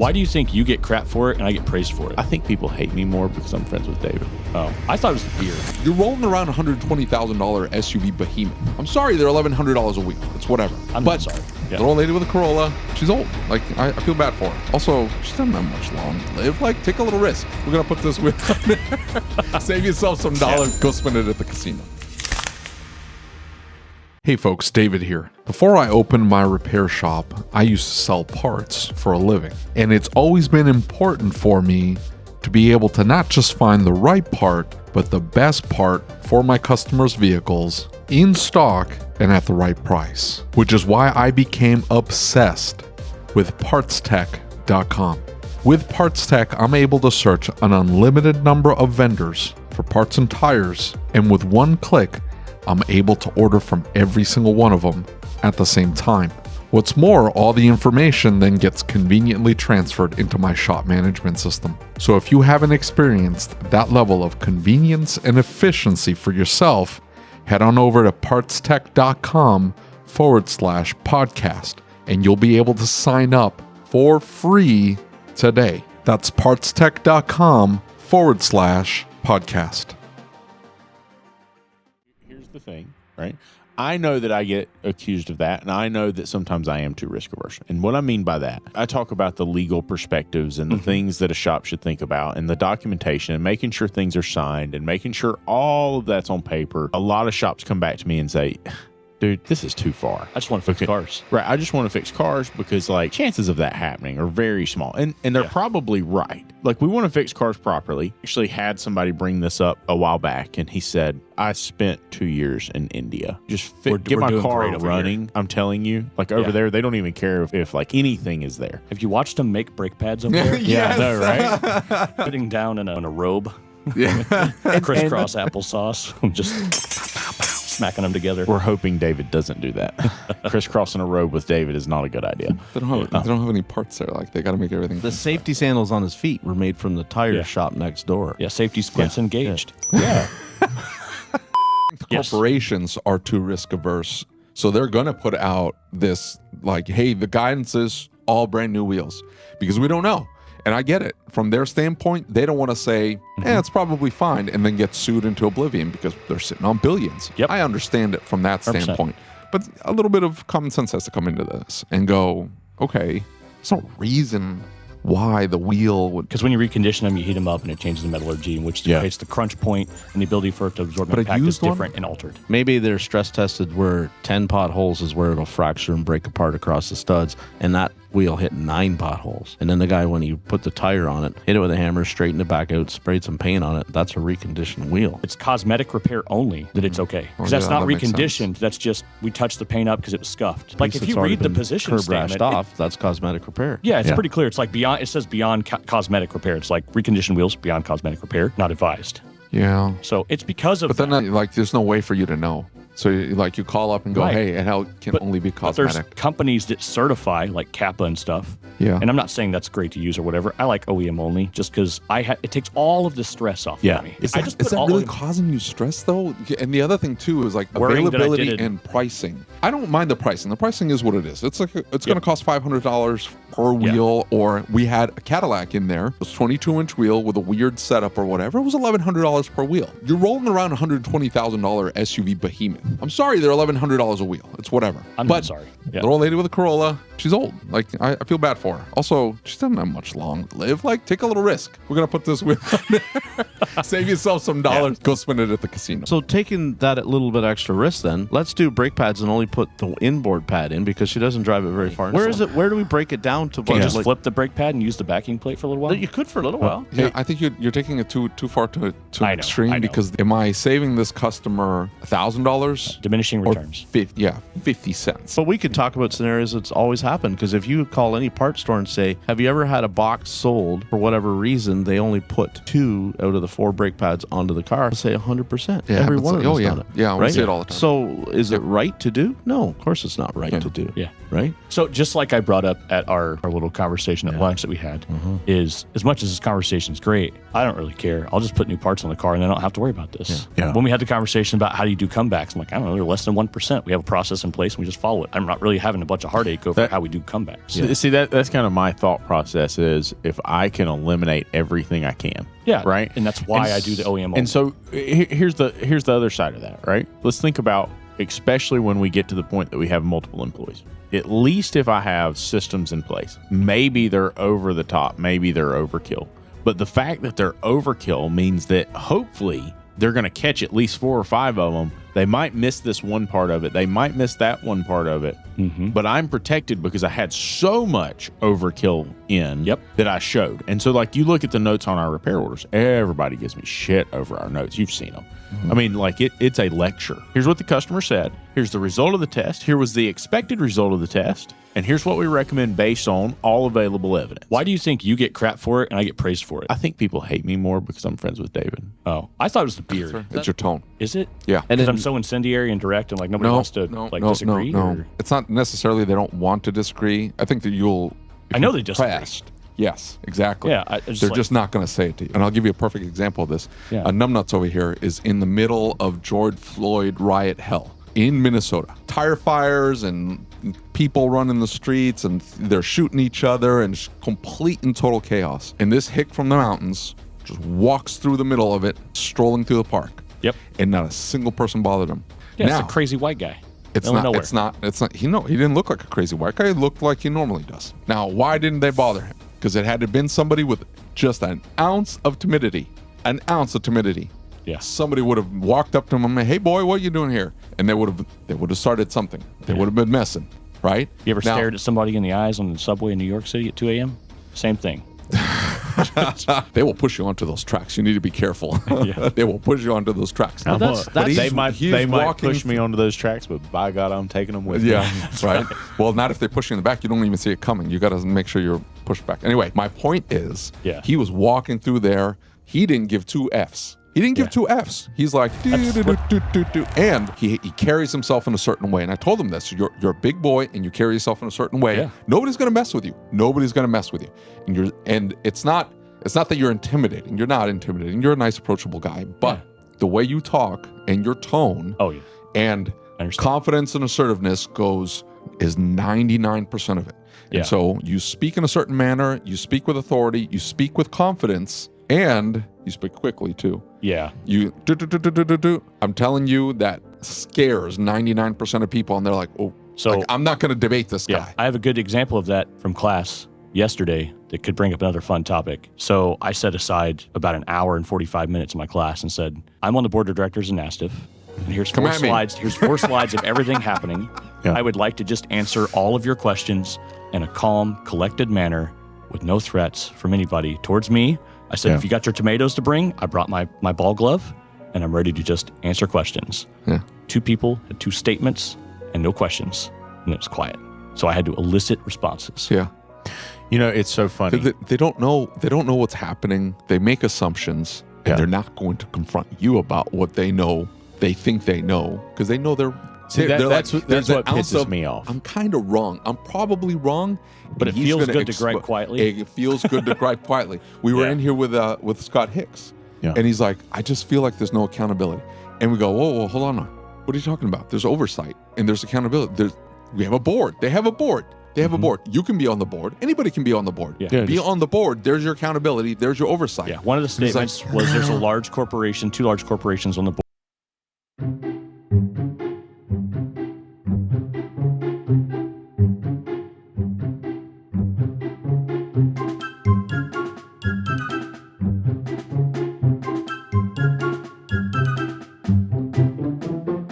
Why do you think you get crap for it and I get praised for it? I think people hate me more because I'm friends with David. Oh, I thought it was the gear. You're rolling around $120,000 SUV behemoth. I'm sorry they're $1,100 a week. It's whatever. I'm not sorry. Yeah. Little old lady with a Corolla, she's old. Like, I feel bad for her. Also, she doesn't have much long to live. Like, take a little risk. We're going to put this wheel on there. Save yourself some dollars. Go spend it at the casino. Hey folks, David here. Before I opened my repair shop, I used to sell parts for a living. And it's always been important for me to be able to not just find the right part, but the best part for my customers' vehicles in stock and at the right price. Which is why I became obsessed with PartsTech.com. With PartsTech, I'm able to search an unlimited number of vendors for parts and tires, and with one click, I'm able to order from every single one of them at the same time. What's more, all the information then gets conveniently transferred into my shop management system. So if you haven't experienced that level of convenience and efficiency for yourself, head on over to partstech.com/podcast and you'll be able to sign up for free today. That's partstech.com/podcast. The thing, right? I know that I get accused of that, and I know that sometimes I am too risk averse. And what I mean by that, I talk about the legal perspectives and the things that a shop should think about, and the documentation, and making sure things are signed, and making sure all of that's on paper. A lot of shops come back to me and say, dude, this is too far. I just want to fix cars. Right. I just want to fix cars because, like, chances of that happening are very small. And they're probably right. Like, we want to fix cars properly. Actually had somebody bring this up a while back, and he said, I spent 2 years in India. Just get my car running. I'm telling you, like, over there, they don't even care if like anything is there. Have you watched them make brake pads over there? Yeah, I know, right? Sitting down in a robe. Yeah. Crisscross applesauce. Just smacking them together. We're hoping David doesn't do that. Crisscrossing a robe with David is not a good idea. They don't have any parts there. Like, they got to make everything. The safety sandals on his feet were made from the tire shop next door. Yeah, safety squints engaged. Yeah. Corporations are too risk averse. So they're going to put out this, like, hey, the guidance is all brand new wheels because we don't know. And I get it. From their standpoint, they don't want to say, it's probably fine, and then get sued into oblivion because they're sitting on billions. Yep. I understand it from that 100%. standpoint. But a little bit of common sense has to come into this and go, okay, there's no reason why the wheel would... Because when you recondition them, you heat them up and it changes the metallurgy, which creates the crunch point, and the ability for it to absorb impact is different and altered. Maybe they're stress tested where 10 potholes is where it'll fracture and break apart across the studs, and that wheel hit 9 potholes. And then the guy, when he put the tire on it, hit it with a hammer, straightened it back out, sprayed some paint on it. That's a reconditioned wheel. It's cosmetic repair only that it's okay. Because that's not reconditioned. That's just, we touched the paint up because it was scuffed. Like, if you read the position statement, off, that's cosmetic repair. Yeah, it's pretty clear. It's like beyond, it says beyond cosmetic repair. It's like reconditioned wheels beyond cosmetic repair, not advised. Yeah. So it's because of But then, like, there's no way for you to know. So, like, you call up and go, hey, it can only be cosmetic. But there's companies that certify, like Kappa and stuff. Yeah. And I'm not saying that's great to use or whatever. I like OEM only just because it takes all of the stress off of me. Is that really causing you stress, though? And the other thing, too, is, like, availability and pricing. I don't mind the pricing. The pricing is what it is. It's like it's going to cost $500 per wheel, or we had a Cadillac in there. It was 22-inch wheel with a weird setup or whatever. It was $1,100 per wheel. You're rolling around $120,000 SUV behemoth. I'm sorry they're $1,100 a wheel. It's whatever. I'm sorry. The old lady with a Corolla, she's old. Like, I feel bad for her. Also, she doesn't have much long to live. Like, take a little risk. We're going to put this wheel on there. Save yourself some dollars. Go spend it at the casino. So taking that a little bit extra risk, then let's do brake pads and only put the inboard pad in because she doesn't drive it very far. Where is it? Where do we break it down to? Can you just flip the brake pad and use the backing plate for a little while? You could for a little while. Yeah, I think you're taking it too far to extreme because am I saving this customer $1,000? Diminishing returns. 50 cents. But we could talk about scenarios that's always happened because if you call any parts store and say, have you ever had a box sold for whatever reason, they only put 2 out of the 4 brake pads onto the car, say 100%. Yeah, every one of them. Done it. Yeah, we see it all the time. So is it right to do? No, of course it's not right to do. Yeah. Right? So just like I brought up at our little conversation at lunch that we had, is as much as this conversation is great, I don't really care. I'll just put new parts on the car and I don't have to worry about this. Yeah. When we had the conversation about how do you do comebacks, I'm like, I don't know, they're less than 1%. We have a process in place and we just follow it. I'm not really having a bunch of heartache over how we do comebacks. See, that's kind of my thought process is if I can eliminate everything I can. Yeah. Right. And that's why I do the OEM. And so here's the other side of that, right? Let's think about, especially when we get to the point that we have multiple employees. At least if I have systems in place, maybe they're over the top, maybe they're overkill. But the fact that they're overkill means that hopefully they're going to catch at least 4 or 5 of them. They might miss this one part of it. They might miss that one part of it. But I'm protected because I had so much overkill in that I showed. And so like you look at the notes on our repair orders, everybody gives me shit over our notes. You've seen them. I mean, like it's a lecture. Here's what the customer said. Here's the result of the test. Here was the expected result of the test. And here's what we recommend based on all available evidence. Why do you think you get crap for it and I get praised for it? I think people hate me more because I'm friends with David. Oh, I thought it was the beard. It's your tone. Is it? Yeah. Because I'm so incendiary and direct and like nobody wants to disagree? No. It's not necessarily they don't want to disagree. I think that I know they disagree. Yes, exactly. Yeah, they're just not going to say it to you. And I'll give you a perfect example of this. Yeah. Numbnuts over here is in the middle of George Floyd riot hell in Minnesota. Tire fires and people running the streets and they're shooting each other and complete and total chaos. And this hick from the mountains just walks through the middle of it, strolling through the park. Yep. And not a single person bothered him. Yeah, now, it's a crazy white guy. It's not. He didn't look like a crazy white guy. He looked like he normally does. Now, why didn't they bother him? Because it had to have been somebody with just an ounce of timidity. An ounce of timidity. Yeah. Somebody would have walked up to him and said, hey boy, what are you doing here? And they would have started something. They would have been messing, right? You ever stared at somebody in the eyes on the subway in New York City at 2 a.m.? Same thing. They will push you onto those tracks. You need to be careful. They will push you onto those tracks. Well, they might push me onto those tracks, but by God, I'm taking them with me. Yeah, right. Well, not if they push you in the back. You don't even see it coming. You got to make sure you're pushed back. Anyway, my point is, he was walking through there. He didn't give 2 Fs. He didn't give 2 Fs. He's like, and he carries himself in a certain way. And I told him this: you're a big boy, and you carry yourself in a certain way. Yeah. Nobody's gonna mess with you. Nobody's gonna mess with you. And it's not that you're intimidating. You're not intimidating. You're a nice, approachable guy. But the way you talk and your tone, and confidence and assertiveness is 99% of it. And so you speak in a certain manner. You speak with authority. You speak with confidence. And you speak quickly too. Yeah. You I'm telling you that scares 99% of people, and they're like, oh, so I'm not going to debate this guy. I have a good example of that from class yesterday that could bring up another fun topic. So I set aside about an hour and 45 minutes in my class and said, I'm on the board of directors in NASTIF, and here's 4 slides. Here's 4 slides of everything happening. Yeah. I would like to just answer all of your questions in a calm, collected manner with no threats from anybody towards me. I said, if you got your tomatoes to bring, I brought my ball glove, and I'm ready to just answer questions. Yeah. 2 people had 2 statements and no questions, and it was quiet. So I had to elicit responses. Yeah. You know, it's so funny. They don't know what's happening. They make assumptions, and they're not going to confront you about what they know. They think they know because they know they're. That's what pisses me off. I'm kind of wrong. I'm probably wrong. But it feels good to gripe quietly. It feels good to gripe quietly. We were in here with Scott Hicks, and he's like, I just feel like there's no accountability. And we go, whoa, hold on. What are you talking about? There's oversight and there's accountability. We have a board. They have a board. They have a board. You can be on the board. Anybody can be on the board. Yeah. Be on the board. There's your accountability. There's your oversight. Yeah. One of the statements was there's a large corporation, 2 large corporations on the board.